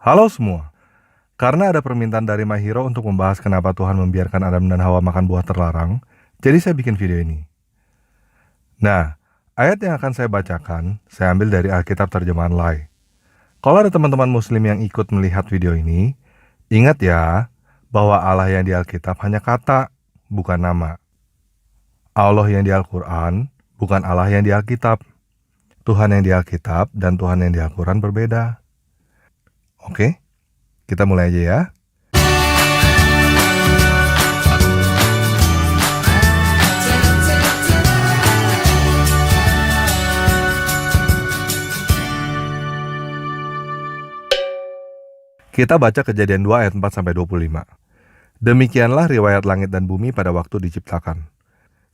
Halo semua, karena ada permintaan dari My Hero untuk membahas kenapa Tuhan membiarkan Adam dan Hawa makan buah terlarang, jadi saya bikin video ini. Nah, ayat yang akan saya bacakan, saya ambil dari Alkitab terjemahan Lai. Kalau ada teman-teman muslim yang ikut melihat video ini, ingat ya, bahwa Allah yang di Alkitab hanya kata, bukan nama. Allah yang di Al-Quran, bukan Allah yang di Alkitab. Tuhan yang di Alkitab dan Tuhan yang di Al-Quran berbeda. Oke, kita mulai aja ya. Kita baca Kejadian 2 ayat 4-25. Demikianlah riwayat langit dan bumi pada waktu diciptakan.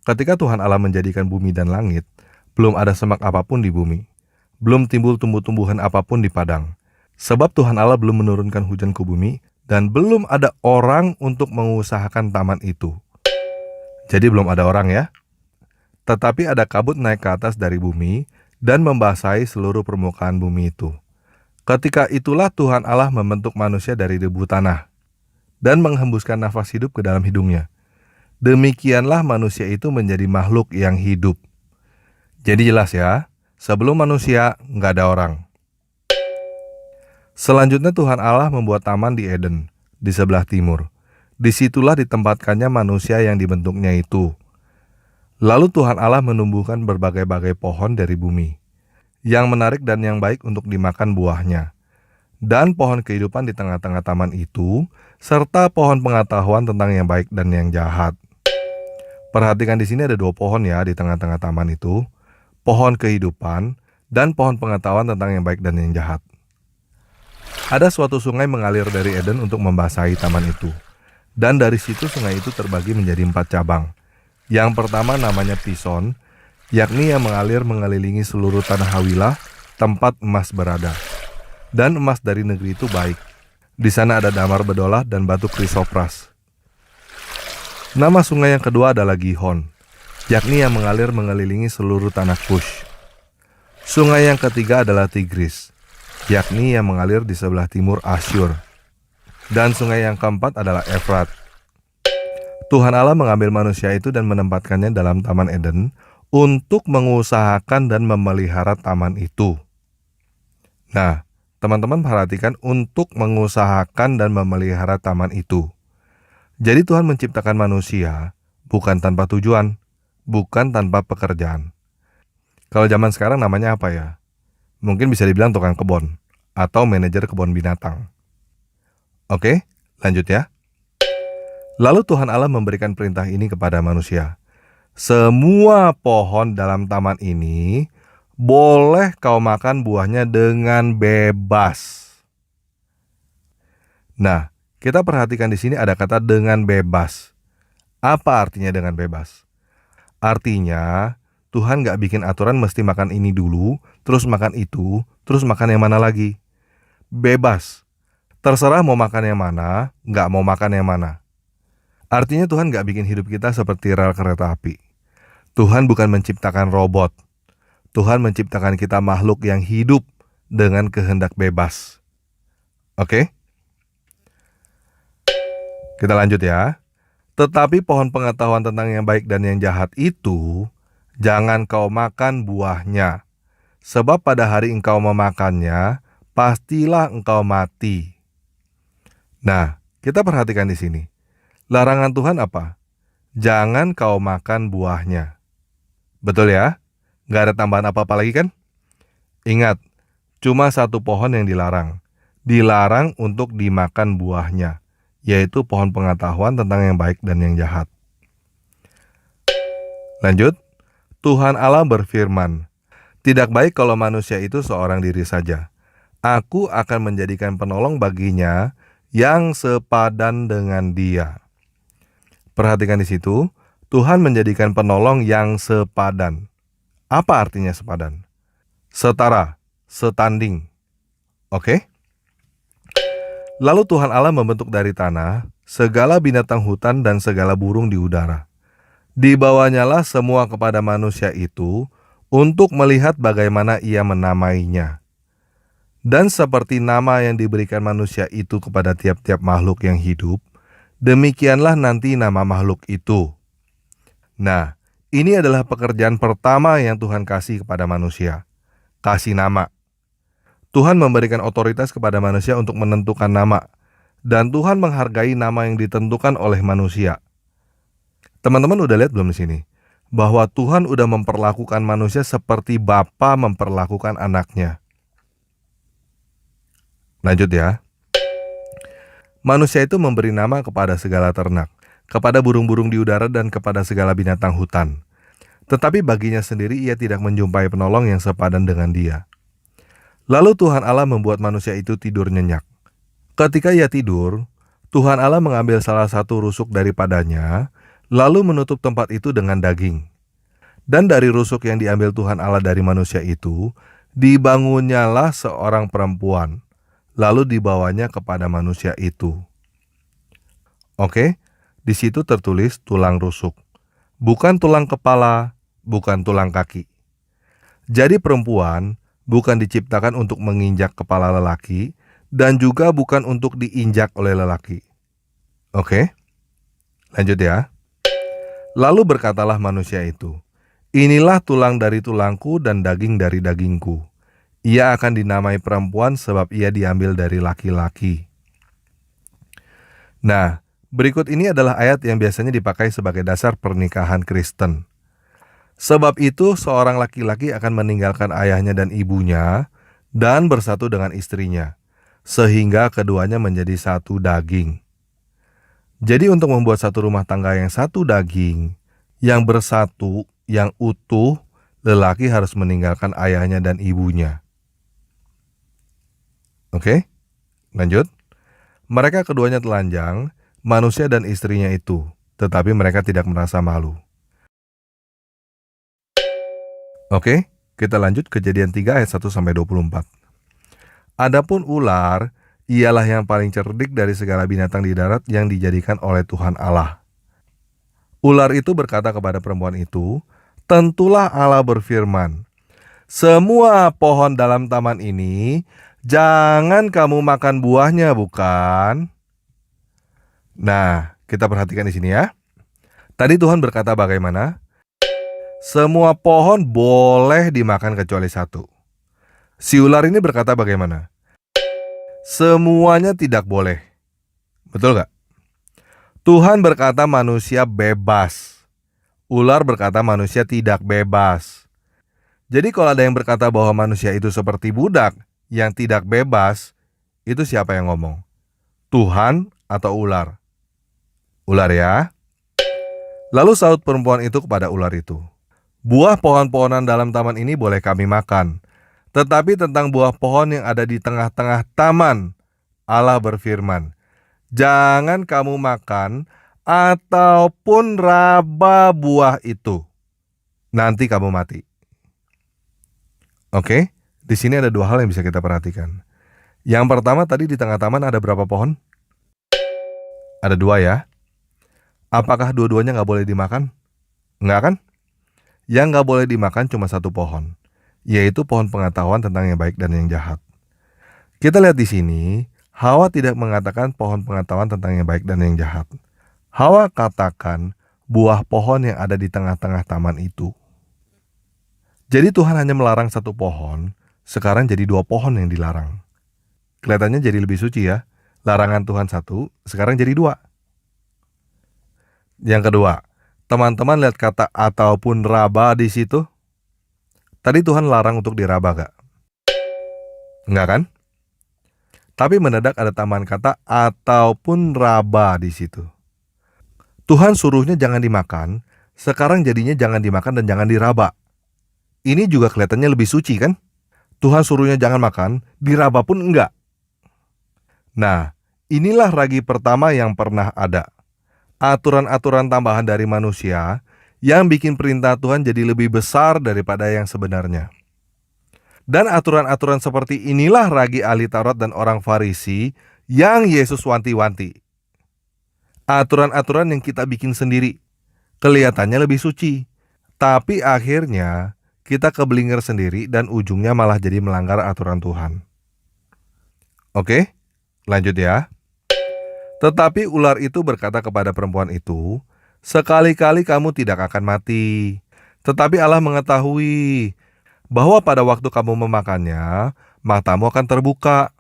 Ketika Tuhan Allah menjadikan bumi dan langit, belum ada semak apapun di bumi. Belum timbul tumbuh-tumbuhan apapun di padang. Sebab Tuhan Allah belum menurunkan hujan ke bumi, dan belum ada orang untuk mengusahakan taman itu. Jadi belum ada orang ya. Tetapi ada kabut naik ke atas dari bumi, dan membasahi seluruh permukaan bumi itu. Ketika itulah Tuhan Allah membentuk manusia dari debu tanah dan menghembuskan nafas hidup ke dalam hidungnya. Demikianlah manusia itu menjadi makhluk yang hidup. Jadi jelas ya, sebelum manusia nggak ada orang. Selanjutnya Tuhan Allah membuat taman di Eden, di sebelah timur. Disitulah ditempatkannya manusia yang dibentuknya itu. Lalu Tuhan Allah menumbuhkan berbagai-bagai pohon dari bumi, yang menarik dan yang baik untuk dimakan buahnya, dan pohon kehidupan di tengah-tengah taman itu, serta pohon pengetahuan tentang yang baik dan yang jahat. Perhatikan di sini ada 2 pohon ya di tengah-tengah taman itu, pohon kehidupan dan pohon pengetahuan tentang yang baik dan yang jahat. Ada suatu sungai mengalir dari Eden untuk membasahi taman itu, dan dari situ sungai itu terbagi menjadi 4 cabang. Yang pertama namanya Pison, yakni yang mengalir mengelilingi seluruh tanah Hawilah, tempat emas berada. Dan emas dari negeri itu baik. Di sana ada damar bedolah dan batu krisopras. Nama sungai yang kedua adalah Gihon, yakni yang mengalir mengelilingi seluruh tanah Kush. Sungai yang ketiga adalah Tigris, yakni yang mengalir di sebelah timur Asyur. Dan sungai yang keempat adalah Efrat. Tuhan Allah mengambil manusia itu dan menempatkannya dalam Taman Eden untuk mengusahakan dan memelihara taman itu. Nah, teman-teman perhatikan untuk mengusahakan dan memelihara taman itu. Jadi Tuhan menciptakan manusia bukan tanpa tujuan, bukan tanpa pekerjaan. Kalau zaman sekarang namanya apa ya? Mungkin bisa dibilang tukang kebun atau manajer kebun binatang. Oke, lanjut ya. Lalu Tuhan Allah memberikan perintah ini kepada manusia. Semua pohon dalam taman ini boleh kau makan buahnya dengan bebas. Nah, kita perhatikan di sini ada kata dengan bebas. Apa artinya dengan bebas? Artinya, Tuhan gak bikin aturan mesti makan ini dulu, terus makan itu, terus makan yang mana lagi. Bebas. Terserah mau makan yang mana, gak mau makan yang mana. Artinya Tuhan gak bikin hidup kita seperti rel kereta api. Tuhan bukan menciptakan robot. Tuhan menciptakan kita makhluk yang hidup dengan kehendak bebas. Oke? Kita lanjut ya. Tetapi pohon pengetahuan tentang yang baik dan yang jahat itu, jangan kau makan buahnya. Sebab pada hari engkau memakannya, pastilah engkau mati. Nah, kita perhatikan di sini. Larangan Tuhan apa? Jangan kau makan buahnya. Betul ya? Gak ada tambahan apa-apa lagi kan? Ingat, cuma 1 pohon yang dilarang. Dilarang untuk dimakan buahnya, yaitu pohon pengetahuan tentang yang baik dan yang jahat. Lanjut, Tuhan Allah berfirman, tidak baik kalau manusia itu seorang diri saja. Aku akan menjadikan penolong baginya yang sepadan dengan dia. Perhatikan di situ, Tuhan menjadikan penolong yang sepadan. Apa artinya sepadan? Setara, setanding. Oke? Lalu Tuhan Allah membentuk dari tanah segala binatang hutan dan segala burung di udara. Dibawanyalah semua kepada manusia itu untuk melihat bagaimana ia menamainya. Dan seperti nama yang diberikan manusia itu kepada tiap-tiap makhluk yang hidup, demikianlah nanti nama makhluk itu. Nah, ini adalah pekerjaan pertama yang Tuhan kasih kepada manusia. Kasih nama. Tuhan memberikan otoritas kepada manusia untuk menentukan nama. Dan Tuhan menghargai nama yang ditentukan oleh manusia. Teman-teman udah lihat belum di sini? Bahwa Tuhan udah memperlakukan manusia seperti Bapa memperlakukan anaknya. Lanjut ya. Manusia itu memberi nama kepada segala ternak, kepada burung-burung di udara dan kepada segala binatang hutan. Tetapi baginya sendiri ia tidak menjumpai penolong yang sepadan dengan dia. Lalu Tuhan Allah membuat manusia itu tidur nyenyak. Ketika ia tidur, Tuhan Allah mengambil salah satu rusuk daripadanya, lalu menutup tempat itu dengan daging. Dan dari rusuk yang diambil Tuhan Allah dari manusia itu, dibangunnyalah seorang perempuan, lalu dibawanya kepada manusia itu. Oke, di situ tertulis tulang rusuk. Bukan tulang kepala, bukan tulang kaki. Jadi perempuan bukan diciptakan untuk menginjak kepala lelaki, dan juga bukan untuk diinjak oleh lelaki. Oke, lanjut ya. Lalu berkatalah manusia itu, inilah tulang dari tulangku dan daging dari dagingku. Ia akan dinamai perempuan sebab ia diambil dari laki-laki. Nah, berikut ini adalah ayat yang biasanya dipakai sebagai dasar pernikahan Kristen. Sebab itu seorang laki-laki akan meninggalkan ayahnya dan ibunya dan bersatu dengan istrinya, sehingga keduanya menjadi satu daging. Jadi untuk membuat satu rumah tangga yang satu daging, yang bersatu, yang utuh, lelaki harus meninggalkan ayahnya dan ibunya. Oke, lanjut. Mereka keduanya telanjang, manusia dan istrinya itu, tetapi mereka tidak merasa malu. Oke, kita lanjut Kejadian 3 ayat 1-24. Adapun ular, ialah yang paling cerdik dari segala binatang di darat yang dijadikan oleh Tuhan Allah. Ular itu berkata kepada perempuan itu, tentulah Allah berfirman, semua pohon dalam taman ini, jangan kamu makan buahnya, bukan? Nah, kita perhatikan di sini ya. Tadi Tuhan berkata bagaimana? Semua pohon boleh dimakan kecuali satu. Si ular ini berkata bagaimana? Semuanya tidak boleh. Betul gak? Tuhan berkata manusia bebas. Ular berkata manusia tidak bebas. Jadi kalau ada yang berkata bahwa manusia itu seperti budak yang tidak bebas, itu siapa yang ngomong? Tuhan atau ular? Ular ya. Lalu saut perempuan itu kepada ular itu, buah pohon-pohonan dalam taman ini boleh kami makan. Tetapi tentang buah pohon yang ada di tengah-tengah taman, Allah berfirman, jangan kamu makan ataupun raba buah itu. Nanti kamu mati. Oke, di sini ada dua hal yang bisa kita perhatikan. Yang pertama tadi di tengah taman ada berapa pohon? Ada dua ya. Apakah dua-duanya nggak boleh dimakan? Nggak kan? Yang nggak boleh dimakan cuma satu pohon, yaitu pohon pengetahuan tentang yang baik dan yang jahat. Kita lihat di sini, Hawa tidak mengatakan pohon pengetahuan tentang yang baik dan yang jahat. Hawa katakan buah pohon yang ada di tengah-tengah taman itu. Jadi Tuhan hanya melarang satu pohon, sekarang jadi dua pohon yang dilarang. Kelihatannya jadi lebih suci ya. Larangan Tuhan satu, sekarang jadi dua. Yang kedua, teman-teman lihat kata ataupun raba di situ. Tadi Tuhan larang untuk diraba gak? Enggak kan? Tapi mendadak ada tambahan kata ataupun raba di situ. Tuhan suruhnya jangan dimakan, sekarang jadinya jangan dimakan dan jangan diraba. Ini juga kelihatannya lebih suci kan? Tuhan suruhnya jangan makan, diraba pun enggak. Nah, inilah ragi pertama yang pernah ada. Aturan-aturan tambahan dari manusia yang bikin perintah Tuhan jadi lebih besar daripada yang sebenarnya. Dan aturan-aturan seperti inilah ragi ahli Taurat dan orang Farisi yang Yesus wanti-wanti. Aturan-aturan yang kita bikin sendiri, kelihatannya lebih suci, tapi akhirnya kita keblinger sendiri dan ujungnya malah jadi melanggar aturan Tuhan. Oke, lanjut ya. Tetapi ular itu berkata kepada perempuan itu, "Sekali-kali kamu tidak akan mati. Tetapi Allah mengetahui bahwa pada waktu kamu memakannya, matamu akan terbuka,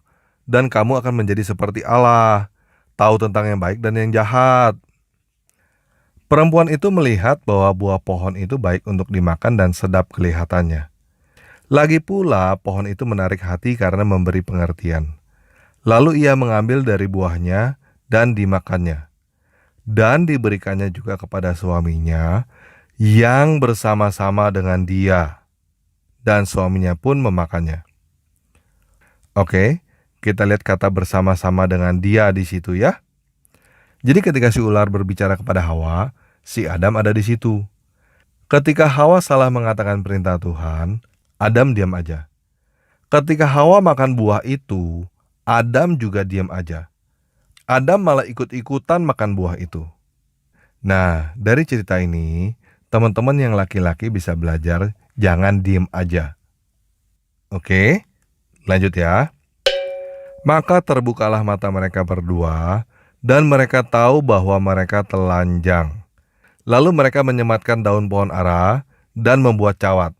dan kamu akan menjadi seperti Allah, tahu tentang yang baik dan yang jahat." Perempuan itu melihat bahwa buah pohon itu baik untuk dimakan dan sedap kelihatannya. Lagi pula pohon itu menarik hati karena memberi pengertian. Lalu ia mengambil dari buahnya dan dimakannya. Dan diberikannya juga kepada suaminya yang bersama-sama dengan dia. Dan suaminya pun memakannya. Oke, kita lihat kata bersama-sama dengan dia di situ ya. Jadi ketika si ular berbicara kepada Hawa, si Adam ada di situ. Ketika Hawa salah mengatakan perintah Tuhan, Adam diam aja. Ketika Hawa makan buah itu, Adam juga diam aja. Adam malah ikut-ikutan makan buah itu. Nah, dari cerita ini, teman-teman yang laki-laki bisa belajar jangan diem aja. Oke, lanjut ya. Maka terbukalah mata mereka berdua, dan mereka tahu bahwa mereka telanjang. Lalu mereka menyematkan daun pohon ara dan membuat cawat.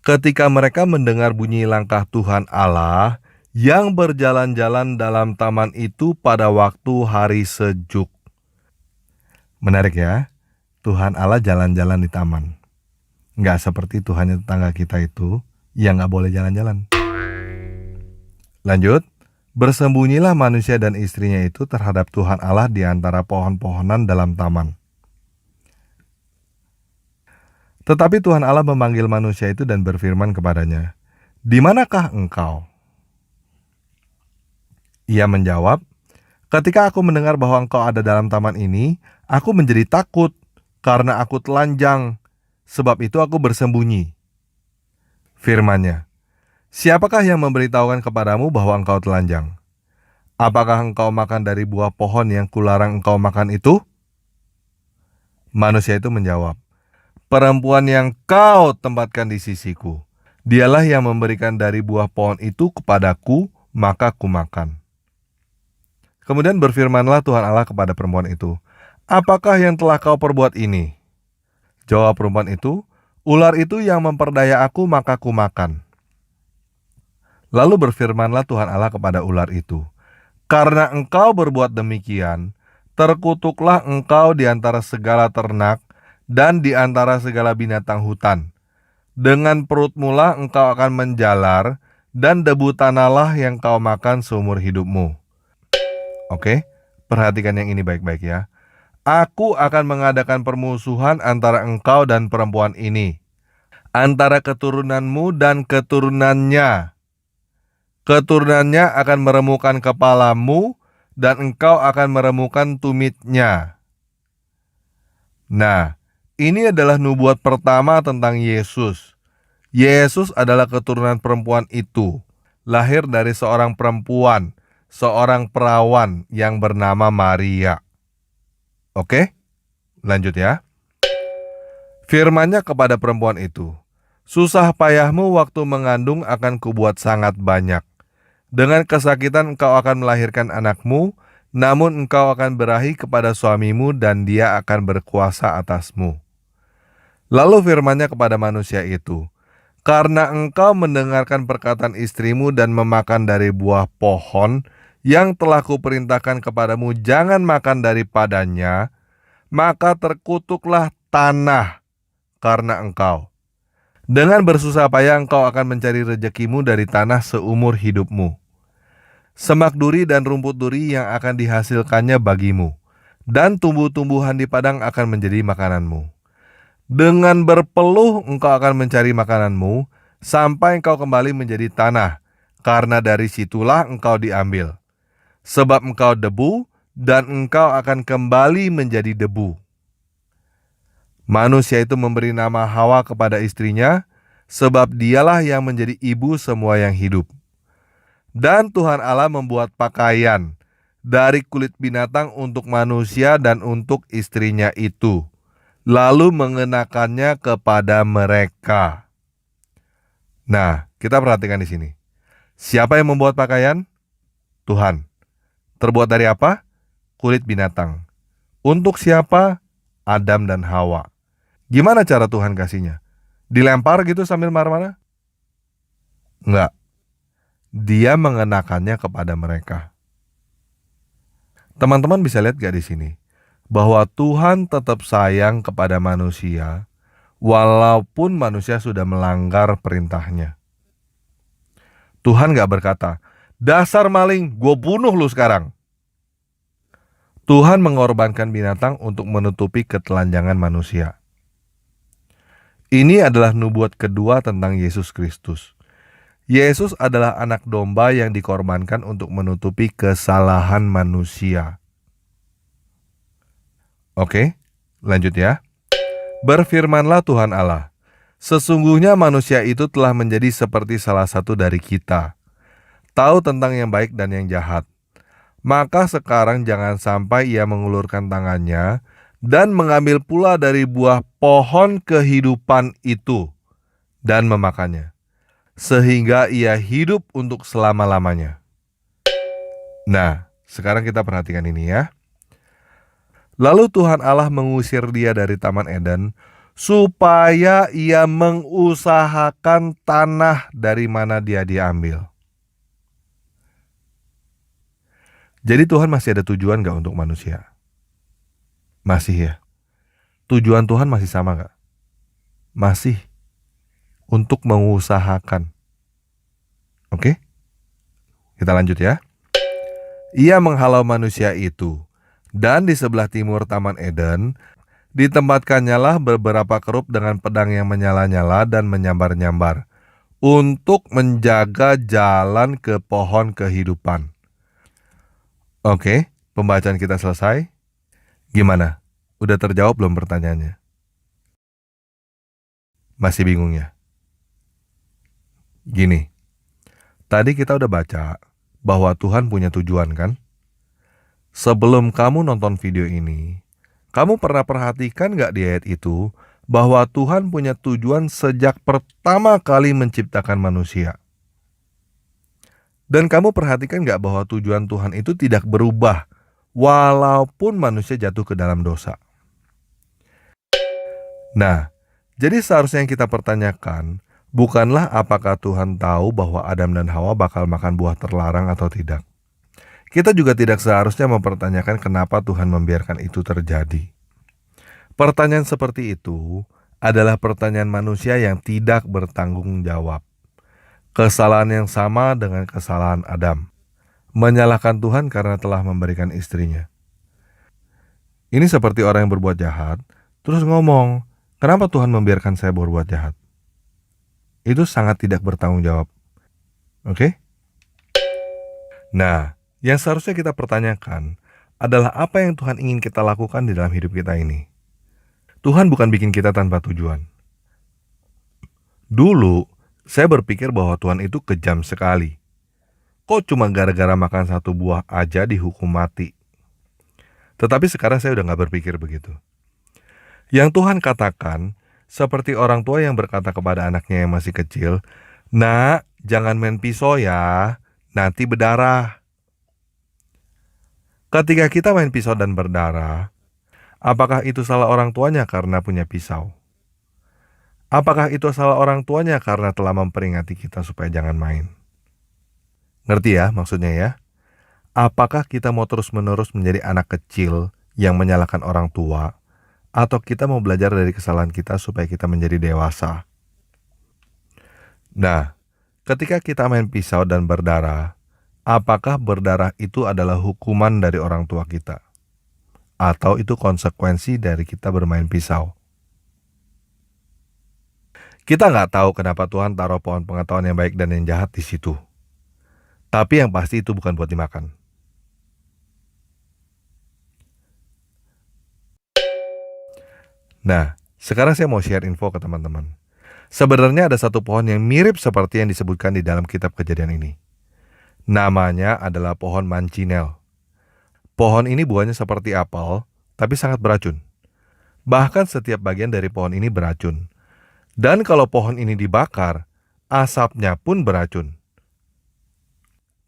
Ketika mereka mendengar bunyi langkah Tuhan Allah yang berjalan-jalan dalam taman itu pada waktu hari sejuk. Menarik ya, Tuhan Allah jalan-jalan di taman. Nggak seperti Tuhan tetangga kita itu yang nggak boleh jalan-jalan. Lanjut, bersembunyilah manusia dan istrinya itu terhadap Tuhan Allah di antara pohon-pohonan dalam taman. Tetapi Tuhan Allah memanggil manusia itu dan berfirman kepadanya, "Di manakah engkau?" Ia menjawab, "Ketika aku mendengar bahwa engkau ada dalam taman ini, aku menjadi takut karena aku telanjang, sebab itu aku bersembunyi." Firman-Nya, "Siapakah yang memberitahukan kepadamu bahwa engkau telanjang? Apakah engkau makan dari buah pohon yang kularang engkau makan itu?" Manusia itu menjawab, "Perempuan yang kau tempatkan di sisiku, dialah yang memberikan dari buah pohon itu kepadaku, maka kumakan." Kemudian berfirmanlah Tuhan Allah kepada perempuan itu, "Apakah yang telah kau perbuat ini?" Jawab perempuan itu, "Ular itu yang memperdaya aku, maka kumakan." Lalu berfirmanlah Tuhan Allah kepada ular itu, "Karena engkau berbuat demikian, terkutuklah engkau di antara segala ternak dan di antara segala binatang hutan. Dengan perutmulah engkau akan menjalar, dan debu tanahlah yang kau makan seumur hidupmu." Oke, perhatikan yang ini baik-baik ya. "Aku akan mengadakan permusuhan antara engkau dan perempuan ini, antara keturunanmu dan keturunannya. Keturunannya akan meremukkan kepalamu, dan engkau akan meremukkan tumitnya." Nah, ini adalah nubuat pertama tentang Yesus. Yesus adalah keturunan perempuan itu, lahir dari seorang perempuan, seorang perawan yang bernama Maria. Oke, lanjut ya. Firman-Nya kepada perempuan itu, "Susah payahmu waktu mengandung akan kubuat sangat banyak. Dengan kesakitan engkau akan melahirkan anakmu, namun engkau akan berahi kepada suamimu dan dia akan berkuasa atasmu." Lalu firman-Nya kepada manusia itu, "Karena engkau mendengarkan perkataan istrimu dan memakan dari buah pohon yang telah kuperintahkan kepadamu jangan makan daripadanya, maka terkutuklah tanah karena engkau. Dengan bersusah payah engkau akan mencari rezekimu dari tanah seumur hidupmu. Semak duri dan rumput duri yang akan dihasilkannya bagimu, dan tumbuh-tumbuhan di padang akan menjadi makananmu. Dengan berpeluh engkau akan mencari makananmu, sampai engkau kembali menjadi tanah, karena dari situlah engkau diambil. Sebab engkau debu, dan engkau akan kembali menjadi debu." Manusia itu memberi nama Hawa kepada istrinya, sebab dialah yang menjadi ibu semua yang hidup. Dan Tuhan Allah membuat pakaian dari kulit binatang untuk manusia dan untuk istrinya itu, lalu mengenakannya kepada mereka. Nah, kita perhatikan di sini. Siapa yang membuat pakaian? Tuhan. Terbuat dari apa? Kulit binatang. Untuk siapa? Adam dan Hawa. Gimana cara Tuhan kasihnya? Dilempar gitu sambil marah-marah? Enggak. Dia mengenakannya kepada mereka. Teman-teman bisa lihat gak di sini? Bahwa Tuhan tetap sayang kepada manusia, walaupun manusia sudah melanggar perintahnya. Tuhan gak berkata, dasar maling, gue bunuh lu sekarang. Tuhan mengorbankan binatang untuk menutupi ketelanjangan manusia. Ini adalah nubuat kedua tentang Yesus Kristus. Yesus adalah anak domba yang dikorbankan untuk menutupi kesalahan manusia. Oke, lanjut ya. Berfirmanlah Tuhan Allah, sesungguhnya manusia itu telah menjadi seperti salah satu dari kita, tahu tentang yang baik dan yang jahat. Maka sekarang jangan sampai ia mengulurkan tangannya dan mengambil pula dari buah pohon kehidupan itu dan memakannya, sehingga ia hidup untuk selama-lamanya. Nah, sekarang kita perhatikan ini ya. Lalu Tuhan Allah mengusir dia dari Taman Eden supaya ia mengusahakan tanah dari mana dia diambil. Jadi Tuhan masih ada tujuan gak untuk manusia? Masih ya. Tujuan Tuhan masih sama gak? Masih. Untuk mengusahakan. Oke? Kita lanjut ya. Ia menghalau manusia itu. Dan di sebelah timur Taman Eden, ditempatkannya beberapa kerup dengan pedang yang menyala-nyala dan menyambar-nyambar, untuk menjaga jalan ke pohon kehidupan. Oke, pembacaan kita selesai. Gimana? Udah terjawab belum pertanyaannya? Masih bingung ya? Gini, tadi kita udah baca bahwa Tuhan punya tujuan kan? Sebelum kamu nonton video ini, kamu pernah perhatikan gak di ayat itu bahwa Tuhan punya tujuan sejak pertama kali menciptakan manusia? Dan kamu perhatikan gak bahwa tujuan Tuhan itu tidak berubah walaupun manusia jatuh ke dalam dosa? Nah, jadi seharusnya yang kita pertanyakan bukanlah apakah Tuhan tahu bahwa Adam dan Hawa bakal makan buah terlarang atau tidak. Kita juga tidak seharusnya mempertanyakan kenapa Tuhan membiarkan itu terjadi. Pertanyaan seperti itu adalah pertanyaan manusia yang tidak bertanggung jawab. Kesalahan yang sama dengan kesalahan Adam. Menyalahkan Tuhan karena telah memberikan istrinya. Ini seperti orang yang berbuat jahat, terus ngomong, kenapa Tuhan membiarkan saya berbuat jahat? Itu sangat tidak bertanggung jawab. Oke? Nah, yang seharusnya kita pertanyakan adalah apa yang Tuhan ingin kita lakukan di dalam hidup kita ini. Tuhan bukan bikin kita tanpa tujuan. Dulu, saya berpikir bahwa Tuhan itu kejam sekali. Kok cuma gara-gara makan satu buah aja dihukum mati? Tetapi sekarang saya udah gak berpikir begitu. Yang Tuhan katakan, seperti orang tua yang berkata kepada anaknya yang masih kecil, "Nak, jangan main pisau ya, nanti berdarah." Ketika kita main pisau dan berdarah, apakah itu salah orang tuanya karena punya pisau? Apakah itu salah orang tuanya karena telah memperingati kita supaya jangan main? Ngerti ya maksudnya ya? Apakah kita mau terus-menerus menjadi anak kecil yang menyalahkan orang tua? Atau kita mau belajar dari kesalahan kita supaya kita menjadi dewasa? Nah, ketika kita main pisau dan berdarah, apakah berdarah itu adalah hukuman dari orang tua kita? Atau itu konsekuensi dari kita bermain pisau? Kita nggak tahu kenapa Tuhan taruh pohon pengetahuan yang baik dan yang jahat di situ. Tapi yang pasti itu bukan buat dimakan. Nah, sekarang saya mau share info ke teman-teman. Sebenarnya ada satu pohon yang mirip seperti yang disebutkan di dalam kitab Kejadian ini. Namanya adalah pohon mancinel. Pohon ini buahnya seperti apel, tapi sangat beracun. Bahkan setiap bagian dari pohon ini beracun. Dan kalau pohon ini dibakar, asapnya pun beracun.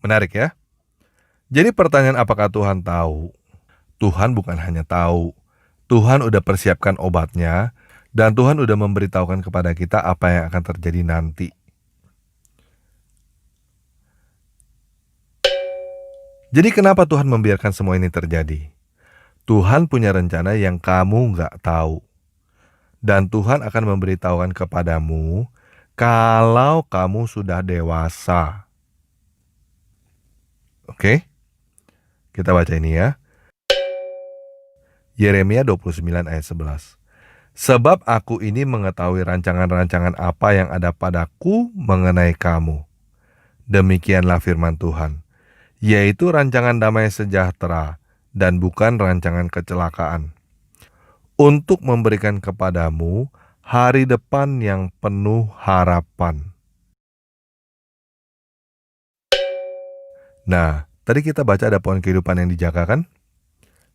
Menarik ya? Jadi pertanyaan apakah Tuhan tahu? Tuhan bukan hanya tahu. Tuhan udah persiapkan obatnya dan Tuhan udah memberitahukan kepada kita apa yang akan terjadi nanti. Jadi kenapa Tuhan membiarkan semua ini terjadi? Tuhan punya rencana yang kamu nggak tahu. Dan Tuhan akan memberitahukan kepadamu kalau kamu sudah dewasa. Oke? Kita baca ini ya. Yeremia 29 ayat 11. Sebab aku ini mengetahui rancangan-rancangan apa yang ada padaku mengenai kamu. Demikianlah firman Tuhan, yaitu rancangan damai sejahtera dan bukan rancangan kecelakaan, untuk memberikan kepadamu hari depan yang penuh harapan. Nah, tadi kita baca ada pohon kehidupan yang dijaga kan?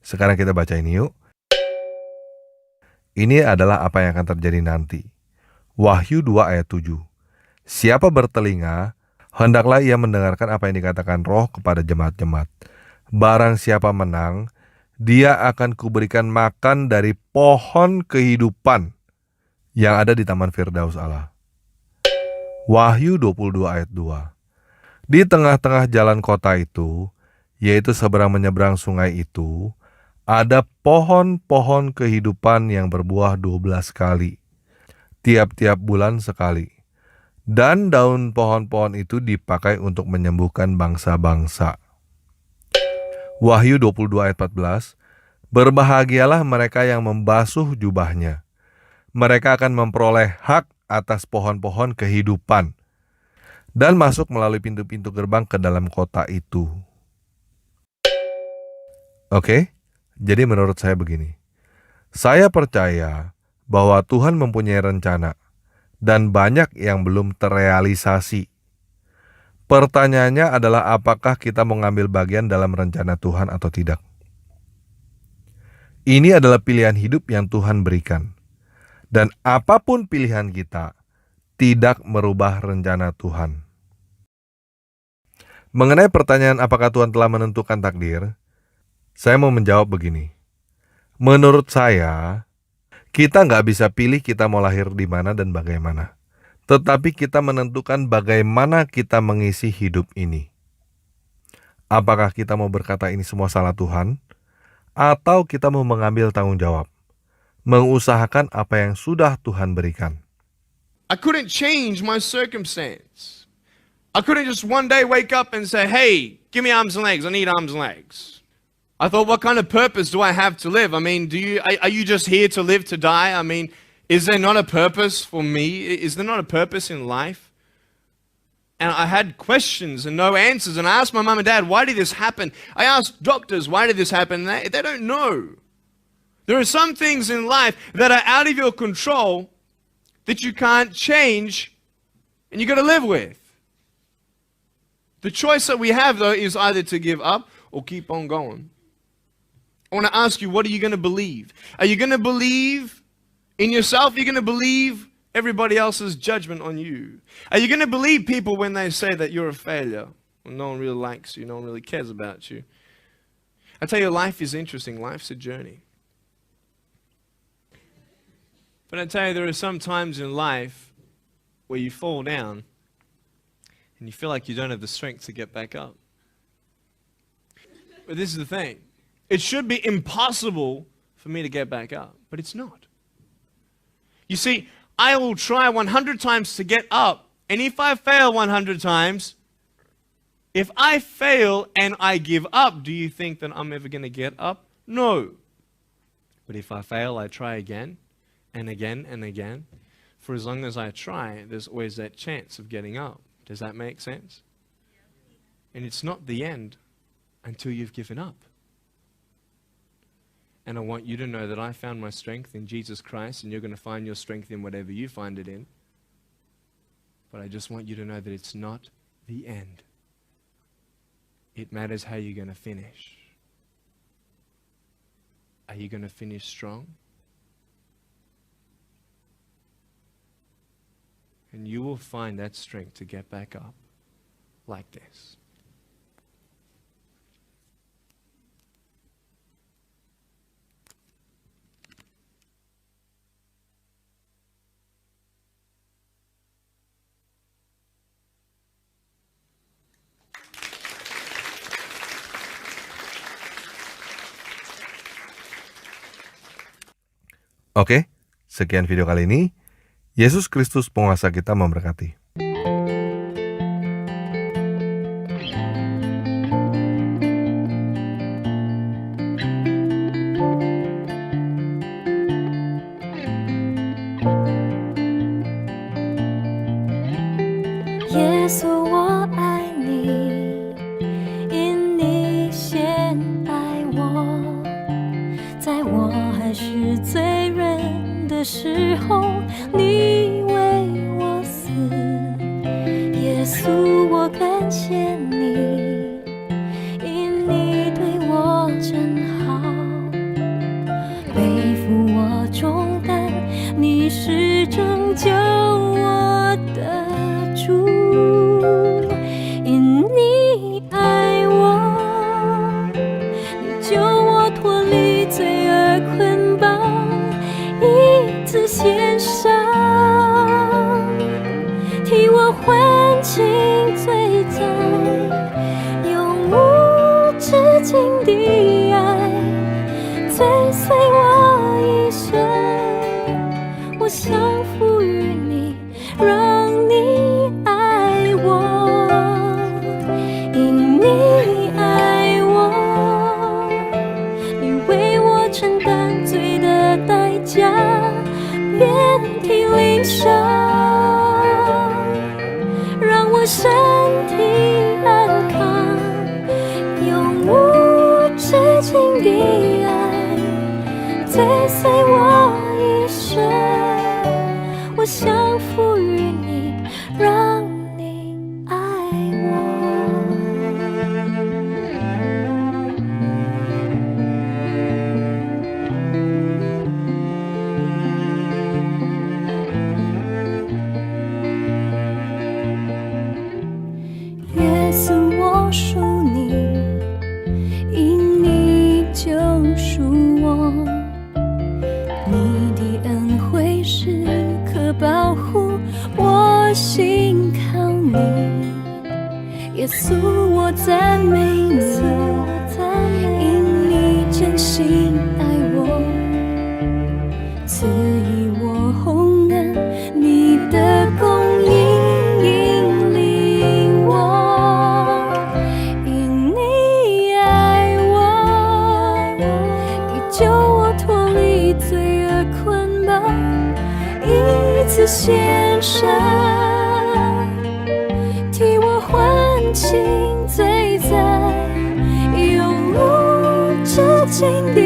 Sekarang kita baca ini yuk. Ini adalah apa yang akan terjadi nanti. Wahyu 2 ayat 7. Siapa bertelinga, hendaklah ia mendengarkan apa yang dikatakan Roh kepada jemaat-jemaat. Barang siapa menang, dia akan kuberikan makan dari pohon kehidupan yang ada di Taman Firdaus Allah. Wahyu 22 ayat 2. Di tengah-tengah jalan kota itu, yaitu seberang menyeberang sungai itu, ada pohon-pohon kehidupan yang berbuah 12 kali, tiap-tiap bulan sekali. Dan daun pohon-pohon itu dipakai untuk menyembuhkan bangsa-bangsa. Wahyu 22 ayat 14, berbahagialah mereka yang membasuh jubahnya. Mereka akan memperoleh hak atas pohon-pohon kehidupan dan masuk melalui pintu-pintu gerbang ke dalam kota itu. Oke, jadi menurut saya begini. Saya percaya bahwa Tuhan mempunyai rencana dan banyak yang belum terrealisasi. Pertanyaannya adalah apakah kita mengambil bagian dalam rencana Tuhan atau tidak. Ini adalah pilihan hidup yang Tuhan berikan. Dan apapun pilihan kita, tidak merubah rencana Tuhan. Mengenai pertanyaan apakah Tuhan telah menentukan takdir, saya mau menjawab begini. Menurut saya, kita nggak bisa pilih kita mau lahir di mana dan bagaimana. Tetapi kita menentukan bagaimana kita mengisi hidup ini. Apakah kita mau berkata ini semua salah Tuhan? Atau kita mau mengambil tanggung jawab? Mengusahakan apa yang sudah Tuhan berikan. I couldn't change my circumstance. I couldn't just one day wake up and say, hey, give me arms and legs. I need arms and legs. I thought, what kind of purpose do I have to live? I mean, are you just here to live, to die? I mean, is there not a purpose for me? Is there not a purpose in life? And I had questions and no answers. And I asked my mum and dad, why did this happen? I asked doctors, why did this happen? They don't know. There are some things in life that are out of your control that you can't change and you got to live with. The choice that we have, though, is either to give up or keep on going. I want to ask you, what are you going to believe? Are you going to believe in yourself? Are you going to believe everybody else's judgment on you? Are you going to believe people when they say that you're a failure? Well, no one really likes you. No one really cares about you. I tell you, life is interesting. Life's a journey. But I tell you, there are some times in life where you fall down and you feel like you don't have the strength to get back up. But this is the thing. It should be impossible for me to get back up, but it's not. You see, I will try 100 times to get up, and if I fail 100 times, if I fail and I give up, do you think that I'm ever going to get up? No. But if I fail, I try again and again and again. For as long as I try, there's always that chance of getting up. Does that make sense? And it's not the end until you've given up. And I want you to know that I found my strength in Jesus Christ, and you're going to find your strength in whatever you find it in. But I just want you to know that it's not the end. It matters how you're going to finish. Are you going to finish strong? And you will find that strength to get back up like this. Oke, sekian video kali ini. Yesus Kristus penguasa kita memberkati.耶稣，我爱你，因你先爱我，在我还是罪人的时候，你为我死。耶稣，我感谢你，因你对我真好，背负我重担，你是拯救我的主。因你爱我，你救我脱离罪恶捆绑，一次献上，替我还清罪债，永无止境的爱追随我一生，我降服于你，让你爱我。因你爱我，你为我承担罪的代价，遍体鳞伤，让我身体安康，永无止境的爱追随我一生，我降服于你，让你爱我。耶稣，我属你，因你救赎我，你的恩惠是可保护，我信靠你。耶稣，我赞美你，因你真心爱我，赐予我洪恩，你的供应引领我。因你爱我，你救我脱离罪恶捆绑，一次献上，替我还清罪债，永无止境的